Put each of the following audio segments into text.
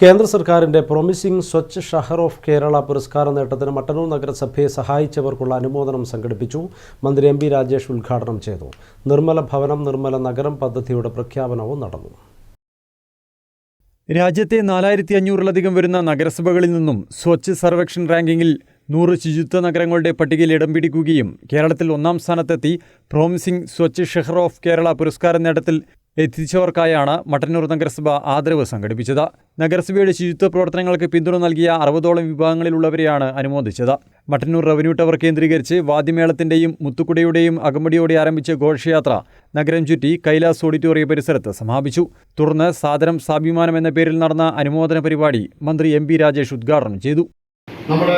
കേന്ദ്ര സർക്കാരിന്റെ promising Swachh ഷഹർ of Kerala പുരസ്കാര നേട്ടത്തിന് മട്ടന്നൂർ നഗരസഭയെ സഹായിച്ചവർക്കുള്ള അനുമോദനം സംഘടിപ്പിച്ചു. മന്ത്രി എം. പി. രാജേഷ് ഉദ്ഘാടനം ചെയ്തു. നിർമ്മല ഭവനം നിർമ്മല നഗരം പദ്ധതിയുടെ പ്രഖ്യാപനവും നടന്നു. രാജ്യത്തെ 4500-ലധികം വരുന്ന നഗരസഭകളിൽ നിന്നും സ്വച്ഛ് സർവേക്ഷൺ റാങ്കിങ്ങിൽ 100 ശുചിത്വ നഗരങ്ങളുടെ പട്ടികയിൽ ഇടം പിടിക്കുകയും കേരളത്തിൽ 1-ാം സ്ഥാനത്തെത്തി പ്രോമിസിംഗ് സ്വച്ഛ് ഷഹർ ഓഫ് കേരള പുരസ്കാര നേട്ടത്തിൽ എത്തിച്ചവർക്കായാണ് മട്ടന്നൂർ നഗരസഭ ആദരവ് സംഘടിപ്പിച്ചത്. നഗരസഭയുടെ ശുചിത്വ പ്രവർത്തനങ്ങൾക്ക് പിന്തുണ നൽകിയ 60ഓളം വിഭാഗങ്ങളിലുള്ളവരെയാണ് അനുമോദിച്ചത്. മട്ടന്നൂർ റവന്യൂ ടവർ കേന്ദ്രീകരിച്ച് വാദ്യമേളത്തിന്റെയും മുത്തുക്കുടയുടെയും അകമ്പടിയോടെ ആരംഭിച്ച ഘോഷയാത്ര നഗരം ചുറ്റി കൈലാസ് ഓഡിറ്റോറിയം പരിസരത്ത് സമാപിച്ചു. തുടർന്ന് സാദരം സ്വാഭിമാനം എന്ന പേരിൽ നടന്ന അനുമോദന പരിപാടി മന്ത്രി എം. പി. രാജേഷ് ഉദ്ഘാടനം ചെയ്തു. നമ്മുടെ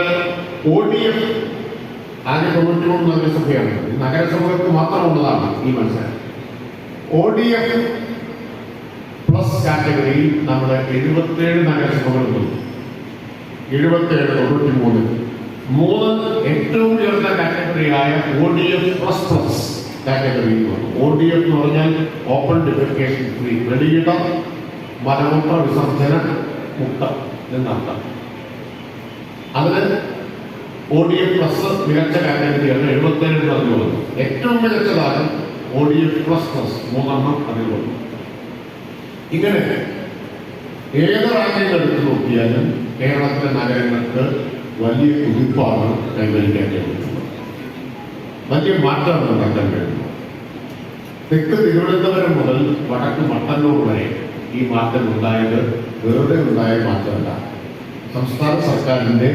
നഗരസഭകൾക്ക് മാത്രമുള്ളതാണ് ഈ മത്സരം. ODF പ്ലസ് കാറ്റഗറിയിൽ നമ്മുടെ 77 നഗരസഭകളുണ്ട്. 77, 93 ഏറ്റവും ഉയർന്ന കാറ്റഗറിയായ ODF പ്ലസ് പ്ലസ് കാറ്റഗറിയിൽ വന്നു. ODF എന്ന് പറഞ്ഞാൽ ഓപ്പൺ ഡിഫെക്കേഷൻ ഫ്രീ, വെളിയിട മലമൂത്ര വിസർജന മുക്തം എന്നർത്ഥം. അതിന് ODF പ്ലസ് മികച്ച കാറ്റഗറിയാണ്. 77 അതിൽ വന്നു. ഏറ്റവും മികച്ചതാണ് ODF പ്ലസ് പ്ലസ് 3 അതിൽ വന്നു. ഇങ്ങനെ ഏത് റാങ്കിങ് എടുത്ത് നോക്കിയാലും കേരളത്തിലെ നഗരങ്ങൾക്ക് വലിയ കുതിപ്പാണ് കൈവരിക്കാൻ കഴിയുന്നത്. വലിയ മാറ്റമാണ് ഉണ്ടാക്കാൻ കഴിയുന്നത്. തെക്ക് തിരുവനന്തപുരം മുതൽ വടക്ക് മട്ടന്നൂർ വരെ ഈ മാറ്റം ഉണ്ടായത് വെറുതെ ഉണ്ടായ മാറ്റമല്ല. സംസ്ഥാന സർക്കാരിന്റെ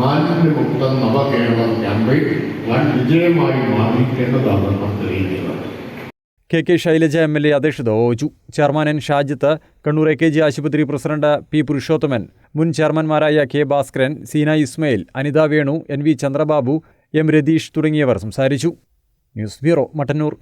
മാലിന്യമുക്ത നവകേരളം ക്യാമ്പയിൻ വൻ വിജയമായി മാറി എന്നതാണ് നാം തെളിയിക്കുന്നത്. കെ ശൈലജ MLA അധ്യക്ഷത വഹിച്ചു. Chairman N. Shajith, Kannur AKG ആശുപത്രി പ്രസിഡന്റ് P. പുരുഷോത്തമൻ, മുൻ ചെയർമാൻമാരായ K. Bhaskaran, Seena Ismail, Anitha Venu, NV Chandrababu, M. Ratheesh തുടങ്ങിയവർ സംസാരിച്ചു. News bureau, Mattannur.